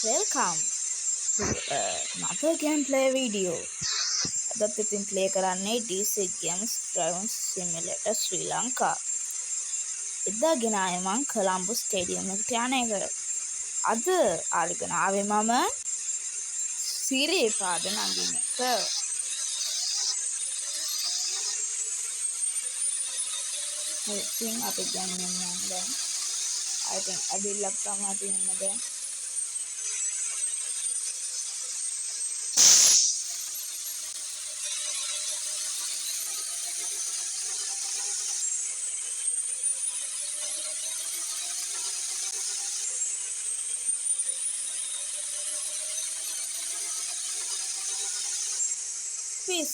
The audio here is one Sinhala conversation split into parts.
Welcome to another gameplay video. අදත් ඉතින් play කරන්නේ DC Games Driving Simulator Sri Lanka. එදා ගෙනාවේ මං කොළඹ ස්ටේඩියම් එකට යන එක. අද අරගෙන ආවේ මම සිරිපාද නගින එක. ඉතින් අපි ගන්නේ නම් දැන් I think අදිල්ලක් තමයි තියෙන්නේ දැන්.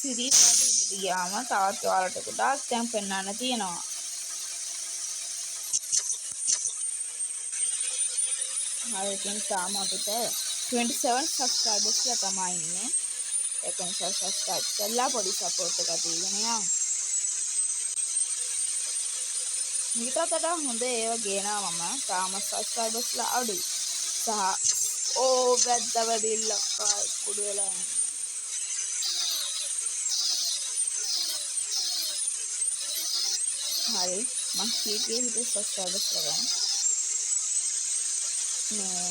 සිරිපාද ගියාම තවත් ඔයාලට ගොඩාක් තැන් පෙන්වන්න තියෙනවා. හරි ඉතින් තාම අපිට 27 subscribers ලා තමයි ඉන්නේ. ඒක නිසා subscribe කරලා පොඩි support එකක් දීගෙන යන්න. මීටත් වඩා හොඳ ඒවා ගේනවා මම. තාම subscribers ලා අඩුයි. සහ වැද්දවදිල්ලක් කුඩු වෙලා යනවා. හරි මම කීකේ හිතේ subscribers කරගන්න. මේ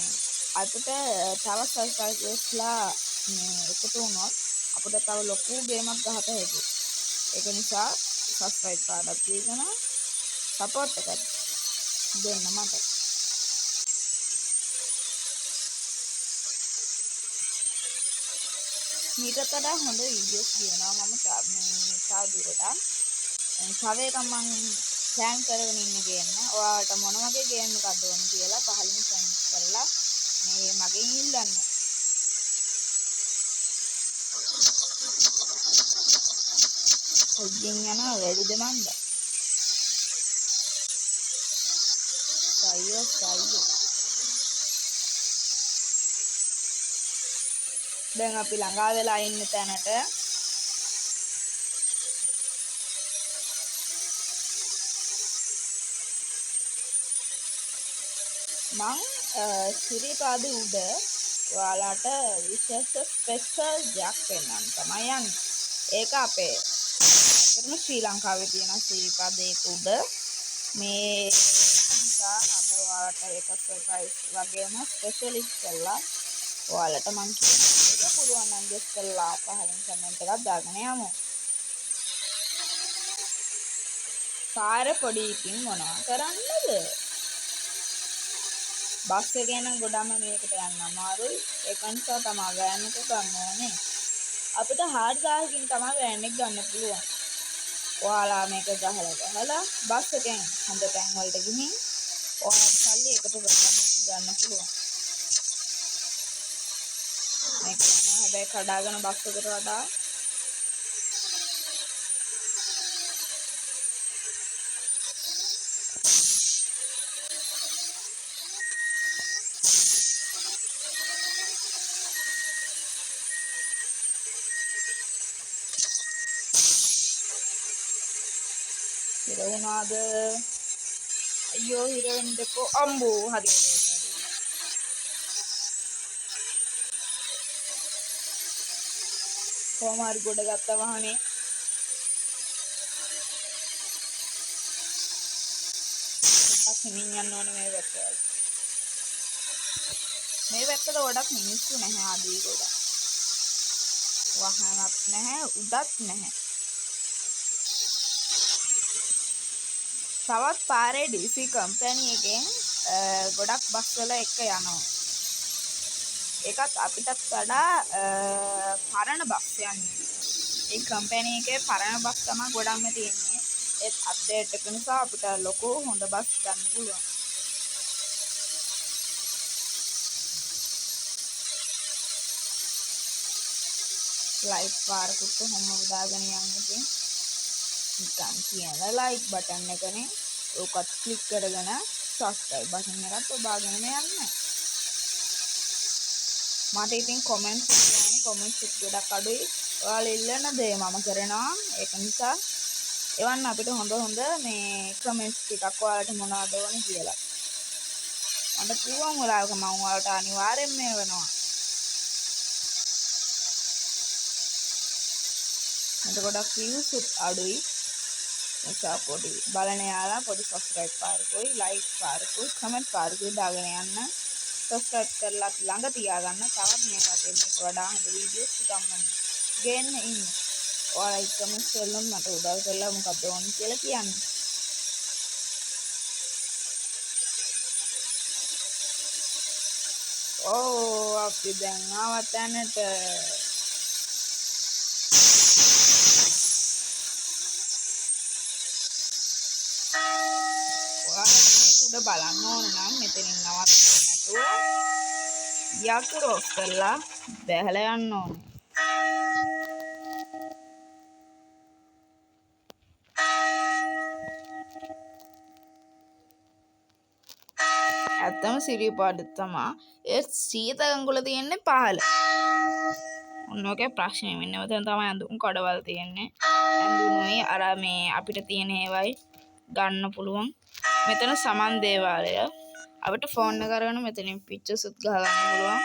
අදට තව subscribers ලා එකතු වුණොත් අපිට තව ලොකු ගේමක් ගහත හැකියි. ඒක නිසා subscribe පාඩක් දීගෙන support එකක් දෙන්න මට. මීටත් වඩා හොඳ වීඩියෝස් කියනවා මම තව දුරට. තව එකක් මම ප්ලෑන් කරගෙන ඉන්නේ ගේන්න. ඔයාලට මොන වගේ ගේම් එකක්ද ඕන කියලා පහලින් කමෙන්ට් කරලා මේ මගෙන් ඉල්ලන්න. ඔයින් යනවා වැඩිද මන්ද? සයියෝ. දැන් අපි ළඟා වෙලා ඉන්න තැනට මං සිරිපාද උඩ ඔයාලට විශේෂ ස්පෙෂල් දෙයක් පෙන්වන්න තමයි යන්නේ. ඒක අපේ අතරම ශ්‍රී ලංකාවේ තියෙන සිරිපාදයක උඩ මේ නිසා අද ඔයාලට ඒක සර්ප්‍රයිස් වගේම ස්පෙෂලිස් කරලා ඔයාලට මං කියනවා පුළුවන් නම් ජස් කරලා පහලින් කමෙන්ට් එකක් දාගෙන යමු. කාර් පොඩි ඉතින් මොනවා කරන්නද? බස් එකේ නම් ගොඩම මේකට යන්න අමාරුයි. ඒක නිසා තමයි වෑන් එක ගන්න ඕනේ. අපිට 4000කින් තමයි වෑන් එක ගන්න පුළුවන්. ඔයාලා මේක ගහලා බස් එකෙන් හොඳ තැන් වලට ගිහින් ඔයාලා සල්ලි එකතු කරලා ගන්න පුළුවන්. මේක තමයි හැබැයි කඩාගෙන බස් එකට වඩා හිරවුණාද? අයියෝ හිරවෙන්නකෝ අම්බෝ හරි. කොහොම හරි ගොඩ ගත්තා වහනේ. ටිකක් හිමින් යන්න ඕනේ මේ පැත්තට. මේ පැත්තට ගොඩක් මිනිස්සු නැහැ ආදී ගොඩක්. වහනක් නැහැ උඩත් නැහැ. තවත් පාරේ DC කම්පැනි එකෙන් ගොඩක් බස් වල එක යනවා. ඒකත් අපිටත් වඩා පරණ බස් යන්නේ. ඒ කම්පැනි එකේ පරණ බස් තමයි ගොඩක්ම තියෙන්නේ. ඒත් අප්ඩේට් එක නිසා අපිට ලොකු හොඳ බස් ගන්න පුළුවන්. ලයික් පාරකුත් කොහොම උදාගෙන යන්නේ නිකන් කියන ලයික් බටන් එකනේ. ඕකත් ක්ලික් කරගෙන සබ්ස්ක්‍රයිබ් බටන් එකත් ඔබාගෙනම යන්න. මට ඉතින් කොමෙන්ට්ස් ගොඩක් අඩුයි. ඔයාලා ඉල්ලන දේ මම කරනවා. ඒක නිසා එවන්න අපිට හොඳ මේ කමෙන්ට්ස් ටිකක් ඔයාලට මොනවද ඕනේ කියලා. මට පුළුවන් වෙලාවක මම ඔයාලට අනිවාර්යෙන් මේ වෙනවා. මට ගොඩක් views උත් අඩුයි. නිසා පොඩි බලන යාලා පොඩි subscribe පාරකුයි like පාරකුයි comment පාරකුයි දාගෙන යන්න. subscribe කරලා ළඟ තියාගන්න. තවත් මේ වගේ මේක වඩා හොඳ වීඩියෝස් ටිකක් මම ගේන්න ඉන්නේ. ඔයාලා comment කරලා මට උදව් කරලා මොකක්ද ඕනේ කියලා කියන්න. අපි දැන් ආවත් තැනට උඩ බලන්න ඕන නම් මෙතනින් නවත්තන්න නැතුව යතුරු ඔෆ් කරලා බැහැලා යන්න ඕනේ. ඇත්තම සිරිපාද තමයි ඒ සීත ගඟුල තියෙන්නේ පහළ. ඔන්න ඔකේ ප්‍රශ්නේ වෙන්නේ. මෙතන තමයි අඳුන් කඩවල් තියෙන්නේ. අඳුනුයි අර මේ අපිට තියෙන ඒවයි ගන්න පුළුවන්. මෙතන සමන් දේවාලය. අපිට ෆෝන් එක අරගෙන මෙතනින් පික්චර්ස් උත් ගහ ගන්න පුළුවන්.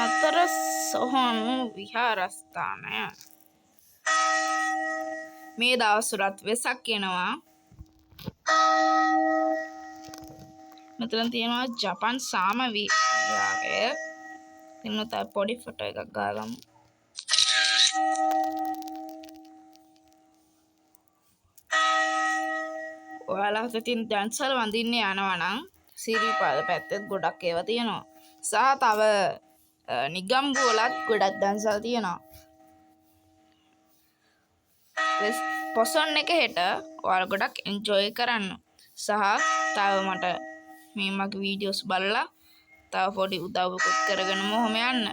නතර සොහොන් විහාරස්ථානය. මේ දවස්වලත් වෙසක් එනවා. මෙතන තියෙනවා ජපන් සාම විහාරය. ඉන්නත පොඩි ෆොටෝ එකක් ගාගමු. ඔයාලා හිතින් දැන්සල් වඳින්න යනවා නම් සිරිපාද පැත්තෙත් ගොඩක් ඒවා තියෙනවා. සහ තව නිගම්බු වලත් ගොඩක් දන්සල් තියෙනවා. පොසොන් එක හෙට ඔයාලා ගොඩක් එන්ජොයි කරන්න. සහ තව මට මේ මගේ වීඩියෝස් බලලා තව පොඩි උදව්වකුත් කරගෙන මොහොම යන්න.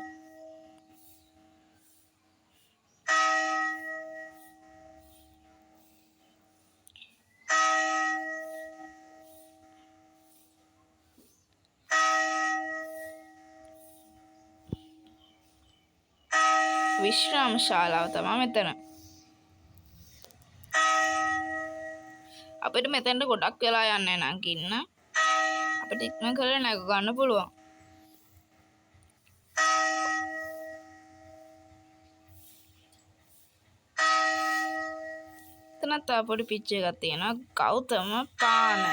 විශ්‍රාම ශාලාව තමයි මෙතන. අපිට මෙතනට ගොඩක් වෙලා යන්න නම් ඉන්න. අපිට ඉක්මන කරලා නැග ගන්න පුළුවන්. එතනත් පොඩි පිච්චර් එකක් තියෙනවා. ගෞතම පාන.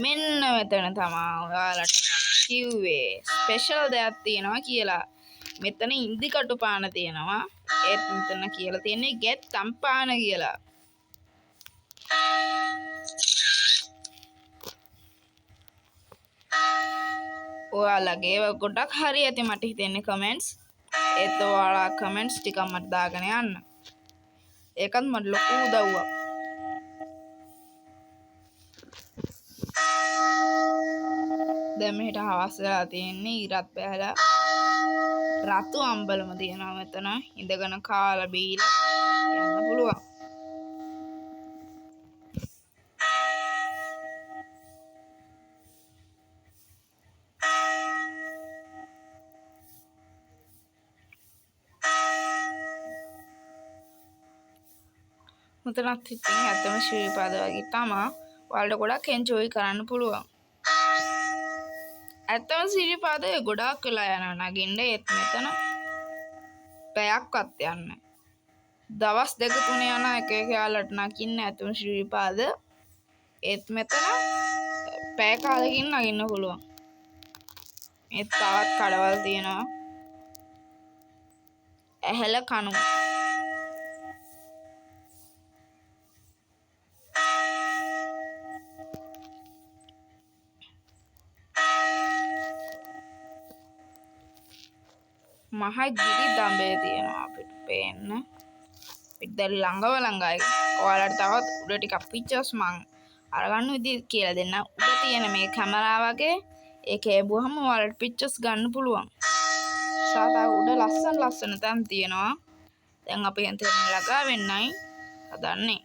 මෙන්න මෙතන තමයි ඔයාලට මම කිව්වේ ස්පෙෂල් දෙයක් තියෙනවා කියලා. මෙතන ඉන්දි කටු පාන තියෙනවා. ඒත් මෙතන කියලා තියෙන්නේ ගෙත්තම් පාන කියලා. ඔයාලගේ ගොඩක් හරි ඇති මට හිතෙන්නේ කමෙන්ට්ස්. ඒත් ඔයාලා කමෙන්ට්ස් ටිකක් මට දාගෙන යන්න. ඒකත් මට ලොකු උදව්වක්. දැන් මෙහෙට හවස් වෙලා තියෙන්නේ. ඉරත් බැහැලා රතු අම්බලම තියෙනවා මෙතන. ඉඳගෙන කාලා බීලා යන්න පුළුවන්. මෙතනත් ඉතින් ඇත්තම ශ්‍රීපාද වගේ තමයි. ඔයාලට ගොඩක් එන්ජොයි කරන්න පුළුවන්. ඇත්තම සිරිපාදේ ගොඩාක් වෙලා යනවා නගින්න. ඒත් මෙතන පැයක්වත් යන්නේ. දවස් දෙක තුන යන එක යාලට නගින්න ඇත්තම සිරිපාද. ඒත් මෙතන පැය කාලෙකින් නගින්න පුළුවන්. ඒත් තවත් කඩවල් තියෙනවා. ඇහැල කණු. මහා ගිරි දඹය තියෙනවා අපිට පේන්න. පිට ළඟයි. ඔයාලට තවත් උඩ ටිකක් පික්චර්ස් මං අරගන්න විදිහ කියලා දෙන්න. උඩ තියෙන මේ කැමරාව වගේ ඒක එබුවම ඔයාලට පික්චර්ස් ගන්න පුළුවන්. සාතා උඩ ලස්සන තැන් තියෙනවා. දැන් අපි එතන ළඟා වෙන්නයි හදන්නේ.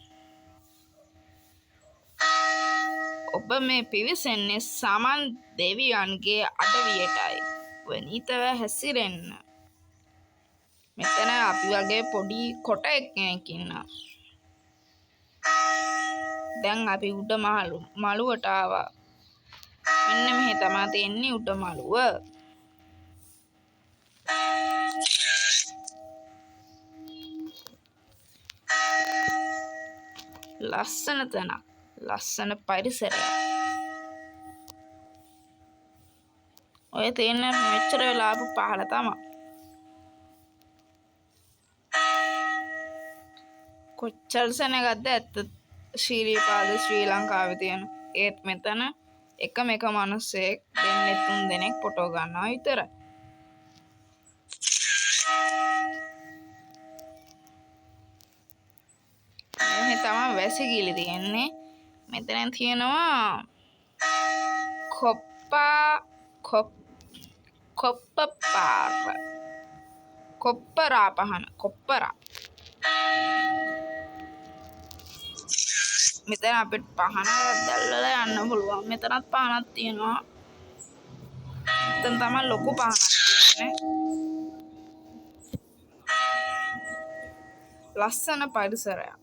ඔබ මේ පිවිසෙන්නේ සමන් දෙවියන්ගේ අඩවියටයි. වනීතව හැසිරෙන්න. මෙතන අපි වගේ පොඩි කොට එක්කෙනෙක් ඉන්නවා. දැන් අපි උඩ මළුවට ආවා. මෙන්න මෙහෙ තමයි තියෙන්නේ උඩ මළුව. ලස්සන තැනක්. ලස්සන පරිසරයක්. ඔය තියෙන මෙච්චර වෙලා ආපු පහළ තමයි. කොච්චර සෙනගක්ද ඇත්ත ශීරීපාද ශ්‍රී ලංකාවේ තියෙන. ඒත් මෙතන එකම එක මිනිස්සෙක් දෙන්නේ 3 දෙනෙක් ෆොටෝ ගන්නවා විතරයි. මේ තමයි වැසිකිලි තියෙන්නේ. මෙතන තියෙනවා කොප්පරා පහන කොප්පරා. මෙතන අපිට පහන දැල්වලා යන්න පුළුවන්. මෙතනත් පහනක් තියෙනවා. මෙතන තමයි ලොකු පහනක් තියෙන්නේ. ලස්සන පරිසරයක්.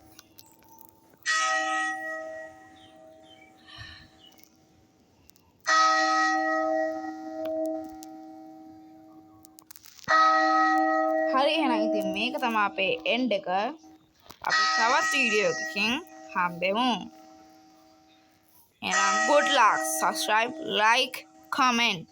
හරි එහෙනම් ඉතින් මේක තමයි අපේ එන්ඩ් එක. අපි තවත් වීඩියෝ එකකින් හම්බෙමු. එහෙනම් good luck, subscribe, like, comment.